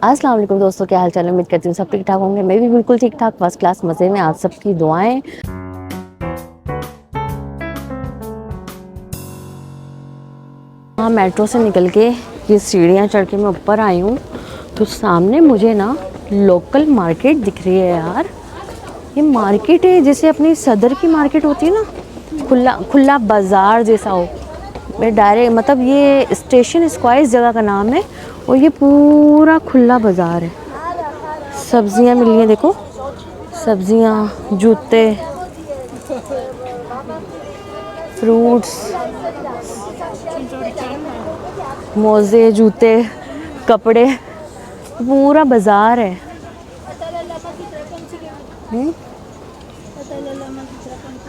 अस्सलाम वालेकुम दोस्तों, क्या हाल चाल है। उम्मीद करती हूँ सब ठीक ठाक होंगे। मैं भी बिल्कुल ठीक ठाक, फर्स्ट क्लास मज़े में। आप सबकी दुआएं। हाँ, मेट्रो से निकल के ये सीढ़ियाँ चढ़ के मैं ऊपर आई हूँ तो सामने मुझे ना लोकल मार्केट दिख रही है यार। ये मार्केट है जैसे अपनी सदर की मार्केट होती है ना, खुला खुला बाज़ार जैसा हो। मैं डायरेक्ट मतलब ये स्टेशन स्क्वायर इस जगह का नाम है और ये पूरा खुला बाज़ार है। सब्जियां मिल रही हैं, देखो सब्जियां, जूते, फ्रूट्स, मोज़े, जूते, कपड़े, पूरा बाज़ार है।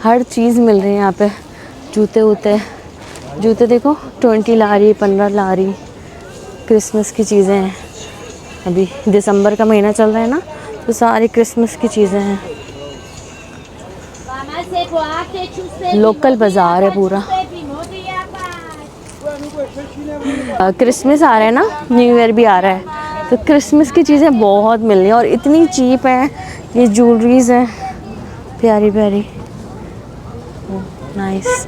हर चीज़ मिल रही है यहाँ पे। जूते वूते, जूते देखो 20 ला रही, 15 ला रही। क्रिसमस की चीज़ें हैं, अभी दिसंबर का महीना चल रहा है ना, तो सारी क्रिसमस की चीज़ें हैं। लोकल बाज़ार है पूरा। क्रिसमस आ रहा है ना, न्यू ईयर भी आ रहा है, तो क्रिसमस की चीज़ें बहुत मिल रही हैं और इतनी चीप हैं। ये ज्वेलरीज हैं प्यारी प्यारी, नाइस।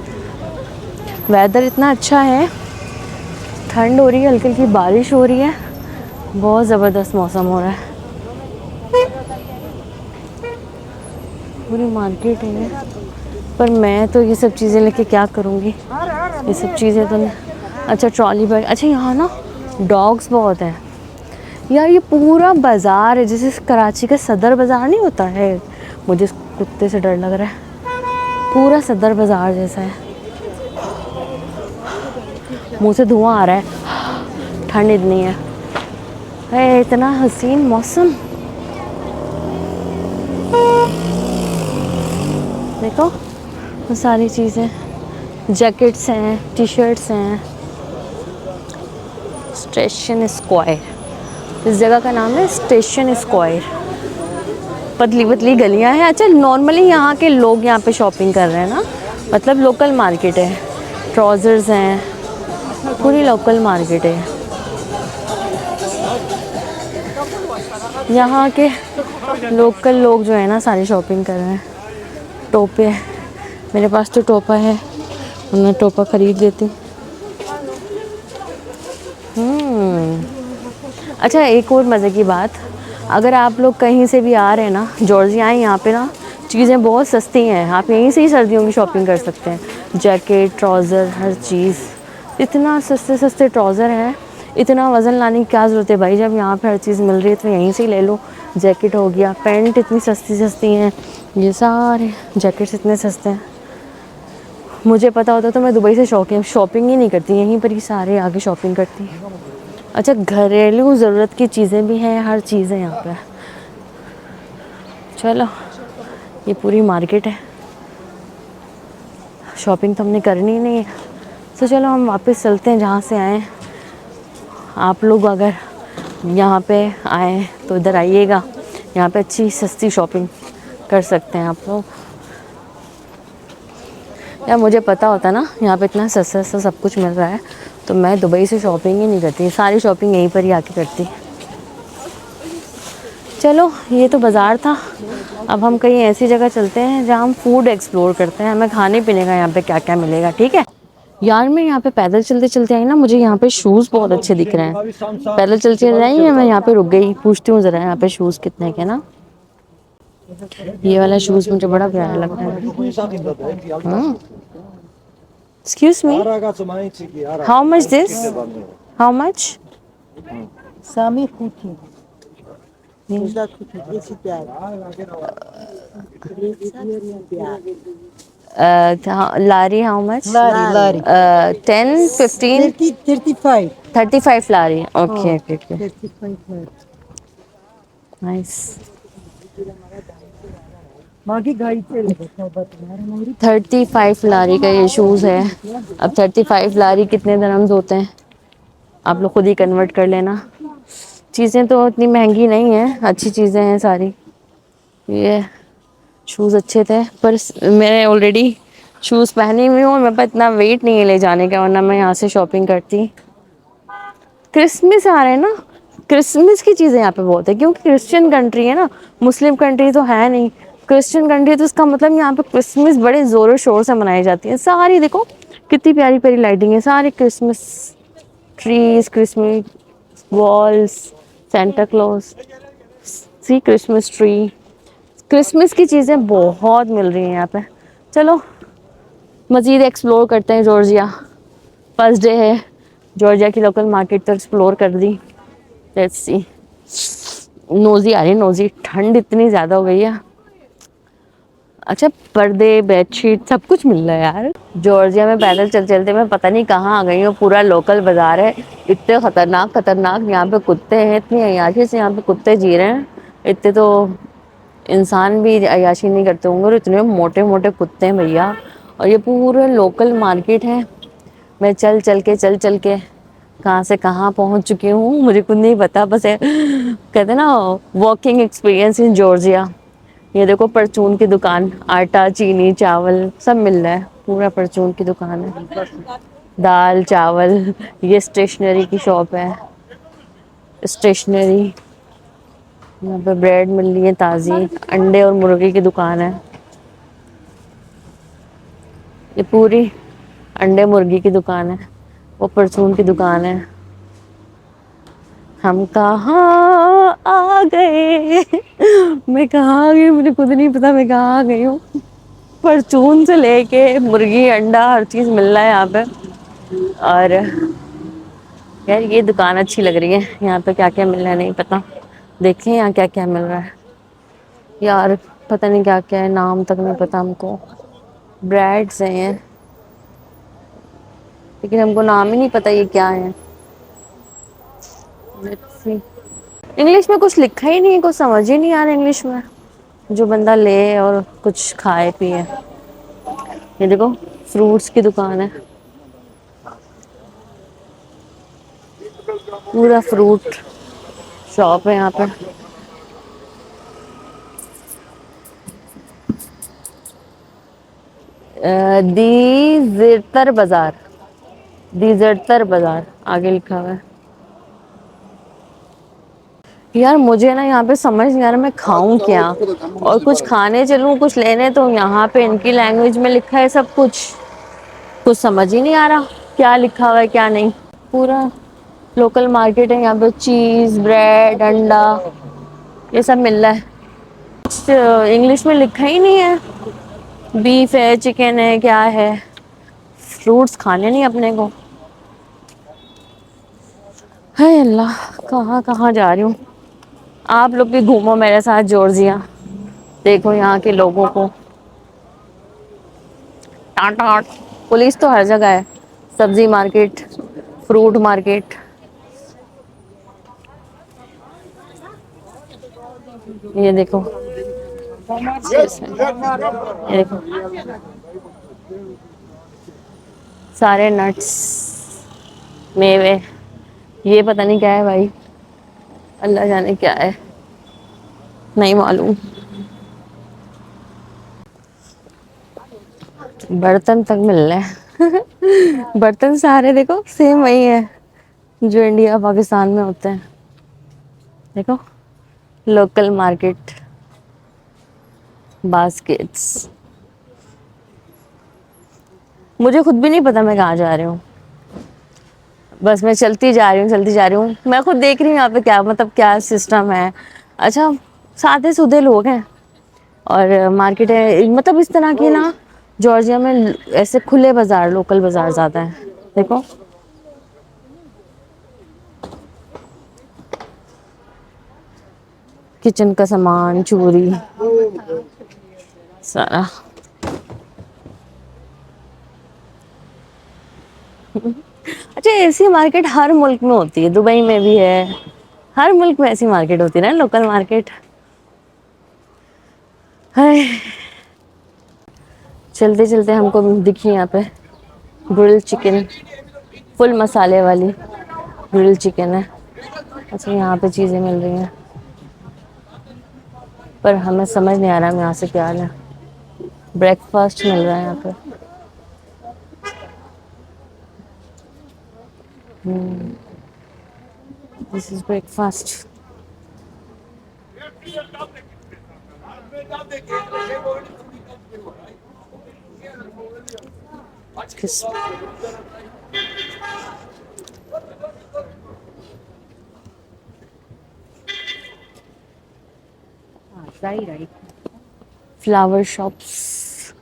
वेदर इतना अच्छा है, ठंड हो रही है, हल्की हल्की बारिश हो रही है, बहुत ज़बरदस्त मौसम हो रहा है। पूरी मार्केट है, पर मैं तो ये सब चीज़ें लेके क्या करूँगी। ये सब चीज़ें तो अच्छा ट्रॉली बैग। अच्छा यहाँ ना डॉग्स बहुत हैं यार। ये पूरा बाज़ार है जैसे कराची का सदर बाज़ार नहीं होता है। मुझे इस कुत्ते से डर लग रहा है। पूरा सदर बाज़ार जैसा है। मुंह से धुआं आ रहा है, ठंड इतनी है इतना हसीन मौसम। देखो वो सारी चीज़ें, जैकेट्स हैं, टी शर्ट्स हैं। स्टेशन स्क्वायर, इस जगह का नाम है स्टेशन स्क्वायर। पतली पतली गलियां हैं। अच्छा, नॉर्मली यहाँ के लोग यहाँ पे शॉपिंग कर रहे हैं ना, मतलब लोकल मार्केट है। ट्राउज़र्स हैं, पूरी लोकल मार्केट है। यहाँ के लोकल लोग जो है ना सारी शॉपिंग कर रहे हैं। टोपे, मेरे पास तो टोपा है, मैं टोपा ख़रीद लेती। अच्छा, एक और मज़े की बात, अगर आप लोग कहीं से भी आ रहे हैं ना, जॉर्जिया आए, यहाँ पे ना चीज़ें बहुत सस्ती हैं। आप यहीं से ही सर्दियों की शॉपिंग कर सकते हैं। जैकेट, ट्राउज़र, हर चीज़ इतना सस्ते सस्ते ट्राउज़र हैं। इतना वज़न लाने की क्या ज़रूरत है भाई, जब यहाँ पे हर चीज़ मिल रही है तो यहीं से ही ले लो। जैकेट हो गया, पैंट इतनी सस्ती सस्ती हैं, ये सारे जैकेट्स इतने सस्ते हैं। मुझे पता होता तो मैं दुबई से शॉपिंग ही नहीं करती, यहीं पर ही सारे आगे शॉपिंग करती। अच्छा, घरेलू ज़रूरत की चीज़ें भी हैं, हर चीज़ है यहाँ पे। चलो, ये पूरी मार्केट है। शॉपिंग तो हमने करनी ही नहीं है, तो चलो हम वापस चलते हैं जहाँ से आए। आप लोग अगर यहाँ पे आए तो इधर आइएगा, यहाँ पे अच्छी सस्ती शॉपिंग कर सकते हैं आप लोग। यार मुझे पता होता ना यहाँ पे इतना सस्ता सस्ता सब कुछ मिल रहा है तो मैं दुबई से शॉपिंग ही नहीं करती, सारी शॉपिंग यहीं पर ही आके करती। चलो, ये तो बाज़ार था। अब हम कहीं ऐसी जगह चलते हैं जहाँ हम फूड एक्सप्लोर करते हैं, हमें खाने पीने का यहाँ पे क्या क्या मिलेगा, ठीक है। यार मैं यहाँ पे पैदल चलते चलते आई ना, मुझे यहाँ पे शूज़ बहुत अच्छे दिख रहे हैं। पैदल चलते आई है, मैं यहाँ पे रुक गई, पूछती हूँ ज़रा यहाँ पे शूज़ कितने के ना। ये वाला शूज़ मुझे बड़ा प्यारा लग रहा है। Excuse me, how much this, how much? Sami Kuti. Kuzda Kuti. Esse piada. Lari how much? Lari. 10, 15, 35. 35 lari. Okay Oh, okay okay, 35 lari. Nice. Magi गाड़ी से लेगा बता मेरी 35 लारी का ये शूज़ है। अब 35 लारी कितने दरम्स होते हैं आप लोग खुद ही कन्वर्ट कर लेना। चीज़ें तो इतनी महंगी नहीं है, अच्छी चीज़ें हैं सारी। ये शूज़ अच्छे थे, पर मैंने ऑलरेडी शूज़ पहनी हुई हूँ, मेरे पास इतना वेट नहीं है ले जाने का, वरना मैं यहाँ से शॉपिंग करती। क्रिसमस आ रहे हैं ना, क्रिसमस की चीज़ें यहाँ पे बहुत है, क्योंकि क्रिश्चियन कंट्री है ना, मुस्लिम कंट्री तो है नहीं, क्रिश्चियन कंट्री, तो इसका मतलब यहाँ पे क्रिसमस बड़े ज़ोरों शोर से मनाई जाती है। सारी देखो कितनी प्यारी प्यारी लाइटिंग है, सारी Christmas trees, Christmas walls, Santa Claus, सी क्रिसमस ट्री, क्रिसमस की चीज़ें बहुत मिल रही हैं यहाँ पे। चलो मज़ीद एक्सप्लोर करते हैं जॉर्जिया। फर्स्ट डे है, जॉर्जिया की लोकल मार्केट तो एक्सप्लोर कर दी। Let's see. नोजी आ रही है, नोजी, ठंड इतनी ज़्यादा हो गई है। अच्छा, पर्दे, बेडशीट सब कुछ मिल रहा है यार। जॉर्जिया में पैदल चल चलते मैं पता नहीं कहाँ आ गई हूँ। पूरा लोकल बाजार है, इतने खतरनाक खतरनाक यहाँ पे कुत्ते हैं, इतनी अय्याशी से यहाँ पे कुत्ते जी रहे हैं। इतने तो इंसान भी अय्याशी नहीं करते होंगे, और इतने मोटे मोटे कुत्ते हैं भैया। और ये पूरे लोकल मार्केट है। मैं चल चल के कहाँ से कहाँ पहुँच चुकी हूँ मुझे खुद नहीं पता। बस कहते हैं ना, वॉकिंग एक्सपीरियंस इन जॉर्जिया। ये देखो परचून की दुकान, आटा चीनी चावल सब मिल रहा है, पूरा परचून की दुकान है। दाल चावल, ये स्टेशनरी की शॉप है, स्टेशनरी। यहाँ पे ब्रेड मिल रही है ताज़ी, अंडे और मुर्गी की दुकान है। ये पूरी अंडे मुर्गी की दुकान है, वो परचून की दुकान है। हम कहाँ आ गए मैं कहाँ आ गई, मुझे खुद नहीं पता मैं कहाँ आ गई हूँ। परचून से लेके मुर्गी अंडा हर चीज़ मिल रहा है यहाँ पे। और यार ये दुकान अच्छी लग रही है, यहाँ पे क्या क्या मिल रहा है नहीं पता। देखें यहाँ क्या क्या मिल रहा है यार, पता नहीं क्या क्या है, नाम तक नहीं पता हमको। ब्रेड्स हैं ये, लेकिन हमको नाम ही नहीं पता ये क्या है। इंग्लिश में कुछ लिखा ही नहीं है, कुछ समझ ही नहीं आ रहा इंग्लिश में, जो बंदा ले और कुछ खाए पिए। ये देखो फ्रूट्स की दुकान है, पूरा फ्रूट शॉप है यहाँ पे। दी जिरतर बाजार, दी जिरतर बाजार आगे लिखा हुआ है। यार मुझे ना यहाँ पे समझ नहीं आ रहा मैं खाऊं क्या, और कुछ खाने चलूं कुछ लेने, तो यहाँ पे इनकी लैंग्वेज में लिखा है सब कुछ, कुछ समझ ही नहीं आ रहा क्या लिखा हुआ है क्या नहीं। पूरा लोकल मार्केट है यहाँ पे, चीज ब्रेड अंडा ये सब मिल रहा है। कुछ इंग्लिश में लिखा ही नहीं है, बीफ है चिकन है क्या है। फ्रूट्स खाने नहीं अपने को। हाय अल्लाह, कहाँ कहाँ जा रही हूँ। आप लोग भी घूमो मेरे साथ जॉर्जिया, देखो यहाँ के लोगों को। टाटा, पुलिस तो हर जगह है। सब्जी मार्केट, फ्रूट मार्केट, ये देखो, ये देखो सारे नट्स मेवे। ये पता नहीं क्या है भाई, अल्लाह जाने क्या है, नहीं मालूम। बर्तन तक मिल रहे हैं बर्तन सारे देखो सेम वही है जो इंडिया पाकिस्तान में होते हैं। देखो लोकल मार्केट बास्केट्स। मुझे खुद भी नहीं पता मैं कहाँ जा रही हूँ, बस मैं चलती जा रही हूँ चलती जा रही हूँ। मैं खुद देख रही हूँ यहाँ पे क्या मतलब क्या सिस्टम है। अच्छा, सादे सूधे लोग हैं और मार्केट है, मतलब इस तरह की ना जॉर्जिया में ऐसे खुले बाजार, लोकल बाजार ज़्यादा है। देखो किचन का सामान, चूड़ी सारा। अच्छा, ऐसी मार्केट हर मुल्क में होती है, दुबई में भी है, हर मुल्क में ऐसी मार्केट होती है ना, लोकल मार्केट। हाय, चलते चलते हमको दिखी यहाँ पे ग्रिल चिकन, फुल मसाले वाली ग्रिल चिकन है। अच्छा, यहाँ पे चीज़ें मिल रही हैं पर हमें समझ नहीं आ रहा हम यहाँ से क्या लें। ब्रेकफास्ट मिल रहा है यहाँ पे। This is breakfast. हाँ सही राइट। Flower shops.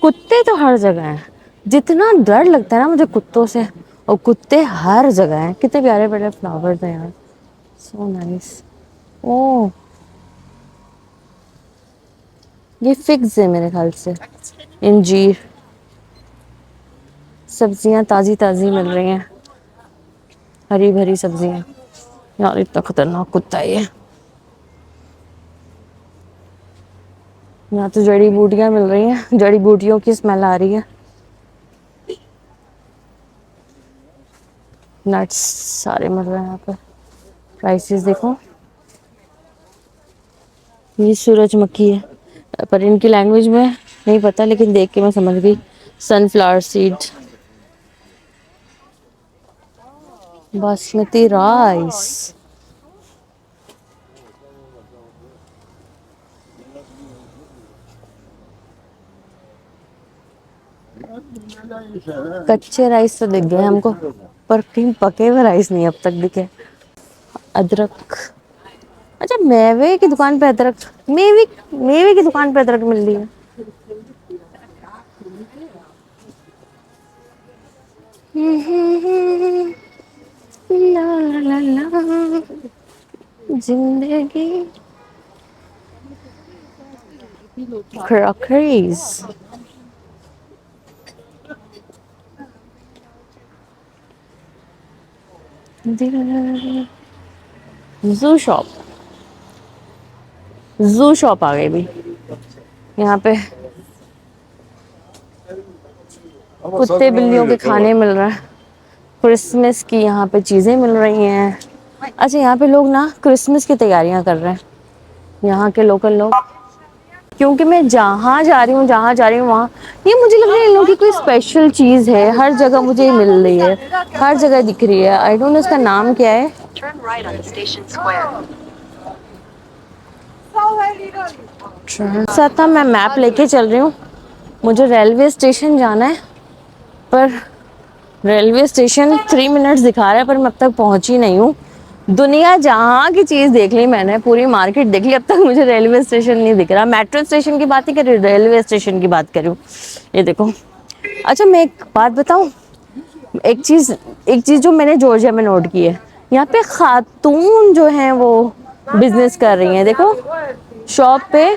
कुत्ते तो हर जगह हैं। जितना डर लगता है ना मुझे कुत्तों से, और कुत्ते हर जगह हैं। कितने प्यारे प्यारे फ्लावर्स हैं यार, सो नाइस। ओह, ये फिग्स है मेरे ख्याल से, इंजीर। सब्जियां ताजी ताजी मिल रही हैं, हरी भरी सब्जियां। यार इतना खतरनाक कुत्ता है ये। यहाँ तो जड़ी बूटियां मिल रही हैं, जड़ी बूटियों की स्मेल आ रही है। नट्स सारे मिल रहे हैं यहाँ पे। प्राइसेस देखो, ये सूरजमुखी है, पर इनकी लैंग्वेज में नहीं पता, लेकिन देख के मैं समझ गई। Sunflower seeds, basmati rice. कच्चे राइस तो दिख गए हमको, पर कहीं पके हुए राइस नहीं अब तक दिखे। अदरक, अच्छा मेवे की दुकान पे अदरक, मेवे मेवे की दुकान पे अदरक मिल रही है। ला ला ला ला, जिंदगी। क्रॉकरीज, जू शॉप, जू शॉप आ गई भी यहाँ पे। कुत्ते बिल्लियों के खाने मिल रहा है, क्रिसमस की यहाँ पे चीजें मिल रही हैं। अच्छा यहाँ पे लोग ना क्रिसमस की तैयारियां कर रहे हैं, यहाँ के लोकल लोग। क्योंकि मैं जहाँ जा रही हूँ वहाँ ये मुझे लग रहा है इन लोगों की कोई स्पेशल चीज है। हर जगह मुझे ये मिल रही है, हर जगह दिख रही है। आई डोंट नो इसका नाम क्या है। साथ मैं मैप लेके चल रही हूँ, मुझे रेलवे स्टेशन जाना है, पर रेलवे स्टेशन 3 मिनट्स दिखा रहा है, पर मैं अब तक पहुंची नहीं हूँ। दुनिया जहाँ की चीज देख ली मैंने, पूरी मार्केट देख ली, अब तक मुझे रेलवे स्टेशन नहीं दिख रहा। मेट्रो स्टेशन की बात नहीं कर रही, रेलवे स्टेशन की बात कर रही हूँ। ये देखो। अच्छा मैं एक बात बताऊं, एक चीज जो मैंने जॉर्जिया में नोट की है, यहाँ पे खातून जो हैं वो बिजनेस कर रही हैं। देखो शॉप पे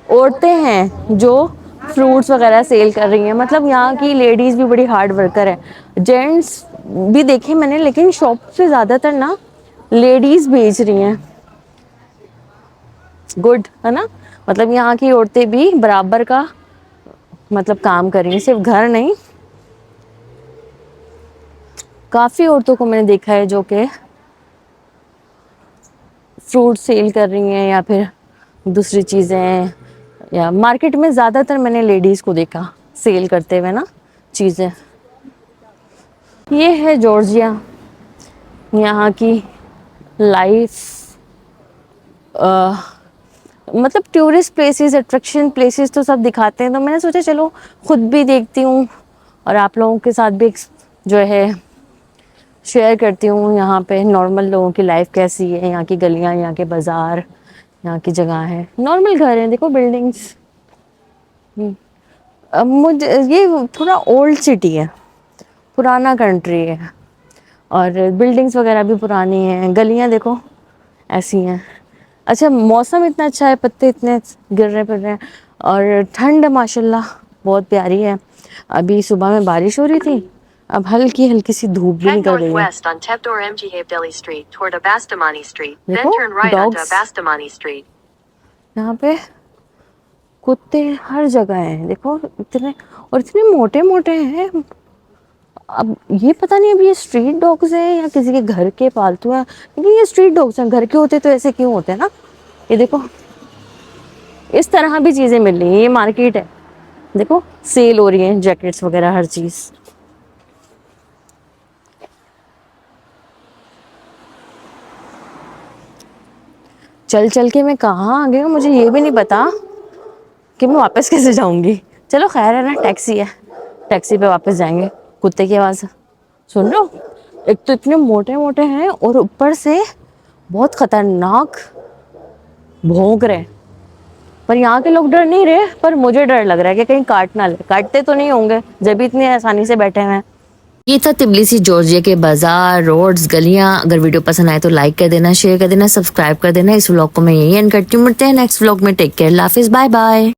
औरतें हैं जो फ्रूट्स वगैरह सेल कर रही हैं। मतलब यहाँ की लेडीज भी बड़ी हार्ड वर्कर है। जेंट्स भी देखे मैंने, लेकिन शॉप से ज्यादातर ना लेडीज बेच रही हैं। गुड है ना, मतलब यहाँ की औरतें भी बराबर का मतलब काम कर रही हैं, सिर्फ घर नहीं। काफी औरतों को मैंने देखा है जो कि फ्रूट सेल कर रही हैं या फिर दूसरी चीजें, या मार्केट में ज्यादातर मैंने लेडीज को देखा सेल करते हुए ना चीजें। ये है जॉर्जिया, यहाँ की लाइफ। मतलब टूरिस्ट प्लेसेस, अट्रैक्शन प्लेसेस तो सब दिखाते हैं, तो मैंने सोचा चलो खुद भी देखती हूँ और आप लोगों के साथ भी जो है शेयर करती हूँ। यहाँ पे नॉर्मल लोगों की लाइफ कैसी है, यहाँ की गलियाँ, यहाँ के बाजार, यहाँ की जगह है। नॉर्मल घर है, देखो बिल्डिंग्स। अब मुझे ये थोड़ा ओल्ड सिटी है, पुराना कंट्री है, और बिल्डिंग्स वगैरह भी पुरानी हैं। गलियाँ देखो ऐसी हैं। अच्छा मौसम इतना अच्छा है, पत्ते इतने गिर रहे फिर रहे हैं, और ठंड माशाल्लाह बहुत प्यारी है। अभी सुबह में बारिश हो रही थी, अब हल्की हल्की सी धूप भी निकल गई है। देखो डॉग्स, यहाँ पे कुत्ते हर जगह हैं। देखो इतने, और इतने मोटे मोटे हैं। अब ये पता नहीं, अब ये स्ट्रीट डॉग्स हैं या किसी के घर के पालतू हैं, लेकिन ये स्ट्रीट डॉग्स हैं। घर के होते तो ऐसे क्यों होते हैं ना। ये देखो इस तरह भी चीजें मिल रही हैं, ये मार्केट है। देखो सेल हो रही है, जैकेट्स वगैरह हर चीज। चल चल के मैं कहाँ आ गई हूँ, मुझे ये भी नहीं पता कि मैं वापस कैसे जाऊंगी। चलो खैर है ना, टैक्सी है, टैक्सी पे वापस जाएंगे। कुत्ते की आवाज़ सुन रहे हो? एक तो इतने मोटे मोटे हैं और ऊपर से बहुत खतरनाक भौंक रहे हैं। पर यहाँ के लोग डर नहीं रहे, पर मुझे डर लग रहा है कि कहीं काट ना ले। काटते तो नहीं होंगे जब भी इतनी आसानी से बैठे हुए हैं। ये था तिबलिसी जॉर्जिया के बाजार, रोड्स, गलियां। अगर वीडियो पसंद आए तो लाइक कर देना, शेयर कर देना, सब्सक्राइब कर देना। इस व्लॉग को मैं यही एंड करती हूँ। मिलते हैं नेक्स्ट व्लॉग में। टेक केयर, अल्लाह हाफिज, बाय बाय।